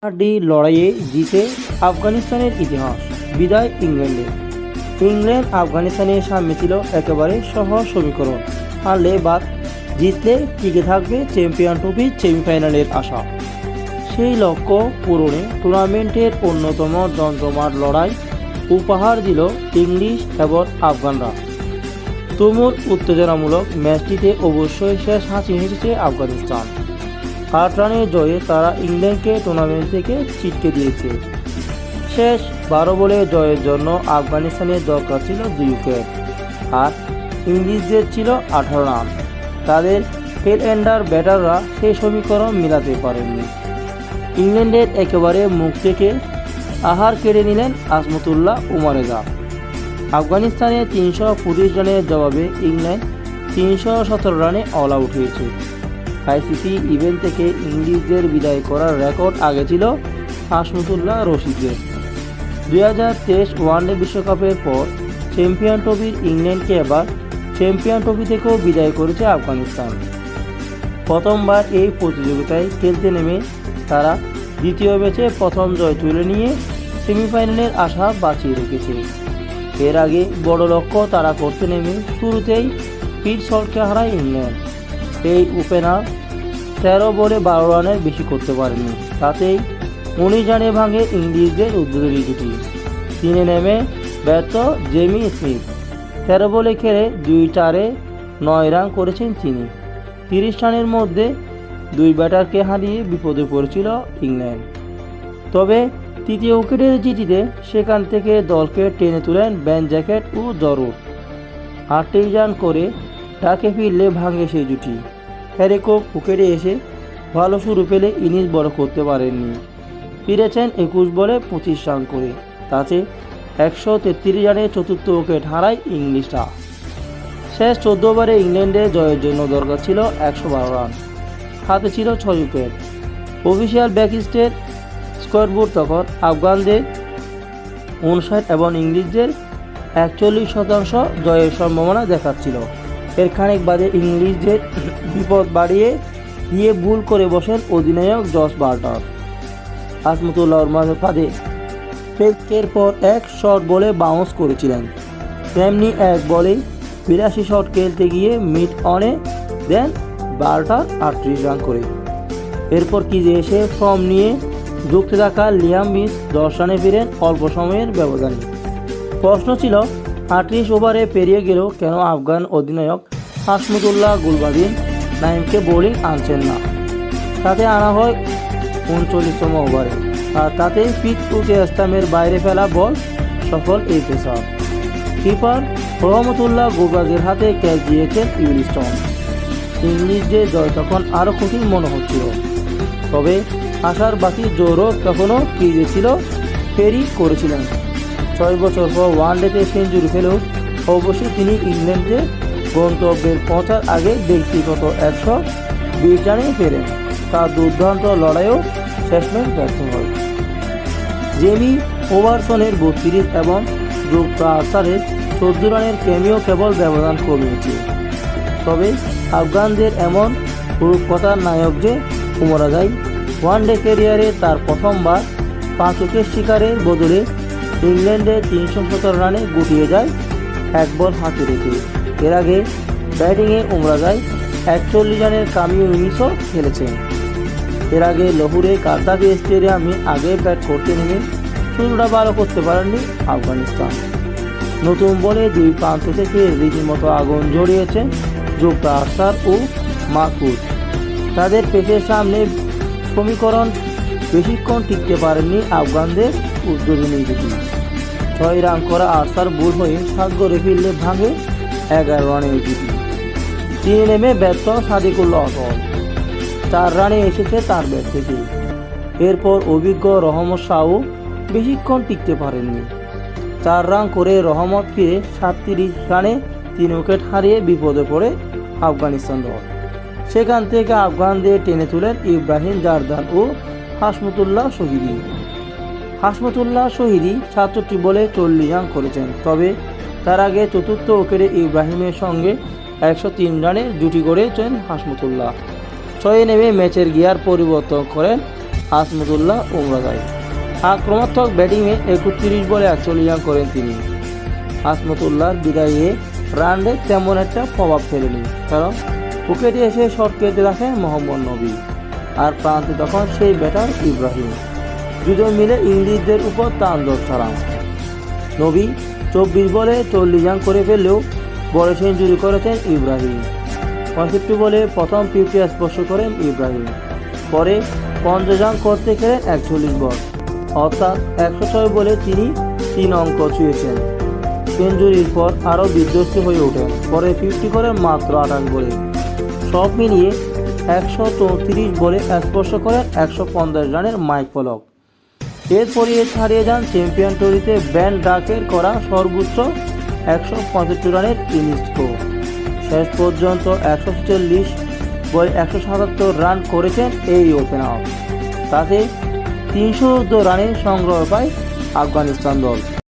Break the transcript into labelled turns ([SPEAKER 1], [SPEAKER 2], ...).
[SPEAKER 1] হাড্ডি লড়াইয়ে জিতে আফগানিস্তানের ইতিহাস। বিদায় ইংল্যান্ডের। ইংল্যান্ড আফগানিস্তানের সামনে ছিল একেবারে সহজ সমীকরণ। হারলে বা জিতলে টিকে থাকবে চ্যাম্পিয়ন ট্রফির সেমিফাইনালের আশা। সেই লক্ষ্য পূরণে টুর্নামেন্টের অন্যতম জমজমাট লড়াই উপহার দিল ইংলিশ এবং আফগানরা। তুমুল উত্তেজনামূলক ম্যাচটিতে অবশ্যই শেষ হাসি হেসেছে আফগানিস্তান। 8 রানের জয়ে তারা ইংল্যান্ডকে টুর্নামেন্ট থেকে ছিটকে দিয়েছে। শেষ 12 বলে জয়ের জন্য আফগানিস্তানের দরকার ছিল 2 উইকেট, আর ইংলিশদের ছিল 18 রান। তাদের টেল এন্ডার ব্যাটাররা সেই সমীকরণ মিলাতে পারেননি। ইংল্যান্ডের একেবারে মুখ থেকে আহার কেড়ে নিলেন আজমতুল্লাহ উমারেজা। আফগানিস্তানের 325 রানের জবাবে ইংল্যান্ড 317 রানে অল আউট হয়েছে। আইসিসি ইভেন্ট থেকে ইংলিশদের বিদায় করার রেকর্ড আগে ছিল আজমতুল্লাহ রশিদের। 2023 ওয়ানডে বিশ্বকাপের পর চ্যাম্পিয়ন ট্রফির ইংল্যান্ডকে এবার চ্যাম্পিয়ন ট্রফি থেকেও বিদায় করেছে আফগানিস্তান। প্রথমবার এই প্রতিযোগিতায় খেলতে নেমে তারা দ্বিতীয় ম্যাচে প্রথম জয় তুলে নিয়ে সেমিফাইনালের আশা বাঁচিয়ে রেখেছে। এর আগে বড় লক্ষ্য তারা করতে নেমে শুরুতেই পিট সল্টকে হারায় ইংল্যান্ড। এই ওপেনার 13 বলে 12 রানের বেশি করতে পারেনি। তাতেই 19 রানে ভাঙে ইংলিশদের উদ্বোধনী জুটি। 3 নেমে ব্যর্থ জেমি স্মিথ। 13 বলে খেলে 2-4-এ 9 রান করেছেন তিনি। 30 রানের মধ্যে 2 ব্যাটারকে হারিয়ে বিপদে পড়েছিল ইংল্যান্ড। তবে তৃতীয় উইকেটের জিটিতে সেখান থেকে দলকে টেনে তুলেন বেন জ্যাকেট ও জরুর। 38 রান করে ডাকে ফিরলে ভাঙে সেই জুটি। হ্যারি কোক উইকেটে এসে ভালো শুরু পেলে ইনিংস বড় করতে পারেননি। ফিরেছেন 21 বলে 25 রান করে। তাতে 133 রানে চতুর্থ উইকেট হারায় ইংলিশরা। শেষ 14 ওভারে ইংল্যান্ডের জয়ের জন্য দরকার ছিল 112 রান। হাতে ছিল 6 উইকেট। অফিসিয়াল ব্যাকস্টের স্কোরবোর্ড তখন আফগানদের 59 এবং ইংলিশদের 41% জয়ের সম্ভাবনা দেখাচ্ছিল। এর খানিক বাদে ইংলিশদের বিপদ বাড়িয়ে দিয়ে ভুল করে বসেন অধিনায়ক জস বাটলার। আজমতুল্লাহর মাঝে ফাঁদে ফেলকের পর এক শট বলে বাউন্স করেছিলেন। তেমনি এক বলেই 82 শট খেলতে গিয়ে মিড অনে দেন বাটলার 38 রান করে। এরপর কিজে এসে ফর্ম নিয়ে যুক্তে থাকা লিয়াম বিস 10 রানে ফিরেন অল্প সময়ের ব্যবধানে। প্রশ্ন ছিল 38 ওভারে পেরিয়ে গেলেও কেন আফগান অধিনায়ক আজমতুল্লাহ গুলবাদিন নাইমকে বোলিং আনছেন না। তাতে আনা হয় 39তম ওভারে, আর তাতে পিচ উঠে স্টাম্পের বাইরে ফেলা বল সফল এই পেসার। কিপার রহমতুল্লাহ গুলবাদির হাতে ক্যাচ দিয়েছেন উইলস্টন। ইংলিশদের জয় তখন আরও কঠিন মনে হচ্ছিল। তবে আশার বাকি জোরও তখনও ক্রিজে ছিল। ফেরি করেছিলেন 6 বছর পর ওয়ানডেতে সেঞ্চুরি ফেলেও অবশ্যই তিনি ইংল্যান্ডে গন্তব্যের পৌঁছার আগে ব্যক্তিগত 120 রানে ফেরেন। তার দুর্দান্ত লড়াইও শেষমেশ ব্যর্থ হয়। জেমি ওভারসনের 32 এবং জোফরা আর্চারের 14 রানের ক্যামিও কেবল ব্যবধান কমিয়েছে। তবে আফগানদের এমন রূপকথার নায়ক যে উমারেজাই ওয়ানডে ক্যারিয়ারে তার প্রথমবার 5 উইকেট শিকারের বদলে ইংল্যান্ডে 317 রানে গুটিয়ে যায় 1 বল হাতে রেখে। এর আগে ব্যাটিংয়ে উমারেজাই 41 রানের কামিও ইনিংসও খেলেছেন। এর আগে লাহোরে কারদাগি স্টেডিয়ামে আগে ব্যাট করতে নেমে শুরুটা ভালো করতে পারেননি আফগানিস্তান। নতুন বলে 2 প্রান্ত থেকে রীতিমতো আগুন ঝরিয়েছে জোফরা আর্চার ও মাহমুদ। তাদের পেসের সামনে সমীকরণ বেশিক্ষণ টিকতে পারেননি আফগানদের উদ্বোধনী জুটি। 6 রান করা আর্চার ভুল হয়ে 7 গড়ে ফিরলে ভাঙে 11 রানের জুটি। 3 নেমে ব্যর্থ সাদিকুল্লাহ অটল। 4 রানে এসেছে তার ব্যাট থেকে। এরপর অভিজ্ঞ রহমত শাহও বেশিক্ষণ টিকতে পারেননি। 4 রান করে রহমত ফিরে 37 রানে 3 উইকেট হারিয়ে বিপদে পড়ে আফগানিস্তান দল। সেখান থেকে আফগানদের টেনে তুলেন ইব্রাহিম জারদান ও হাসমতুল্লাহ শহীদি। হাসমতুল্লাহ শহীদি 67 বলে 40 রান করেছেন। তবে তার আগে চতুর্থ উইকেটে ইব্রাহিমের সঙ্গে 103 রানের জুটি গড়েছেন হাসমতুল্লাহ। 6 নেমে ম্যাচের গিয়ার পরিবর্তন করেন আসমতুল্লাহ উমরাগাই। আক্রমণাত্মক ব্যাটিংয়ে 31 বলে 41 রান করেন তিনি। আসমতুল্লাহর বিদায়ে রান রেট তেমন একটা প্রভাব ফেলেনি, কারণ উইকেটে এসে শট কেটে রাখেন মোহাম্মদ নবী, আর প্রান্তে তখন সেই ব্যাটার ইব্রাহিম। দুজন মিলে ইংলিশদের উপর তাণ্ডব চালান। নবী 24 বলে 40 রান করে ফেললেও বড় সেঞ্চুরি করেছেন ইব্রাহিম। 65 বলে প্রথম 50 স্পর্শ করেন ইব্রাহিম, পরে 50 রান করতে খেলেন 41 বল, অর্থাৎ 106 বলে তিনি 3 অঙ্ক ছুঁয়েছেন। সেঞ্চুরির পর আরও বিধ্বস্ত হয়ে ওঠেন, পরে 50 করেন মাত্র 58 বলে। সব মিলিয়ে 134 বলে স্পর্শ করেন 150 রানের মাইক ফলক। এরপরে ছাড়িয়ে যান চ্যাম্পিয়ন ট্রফিতে বেন ডাকের করা সর্বোচ্চ 165 রানের ইনিংস স্কোর। শেষ পর্যন্ত 146 বলে 177 রান করেছেন এই ওপেনার। তাতে 314 রানের সংগ্রহ পায় আফগানিস্তান দল।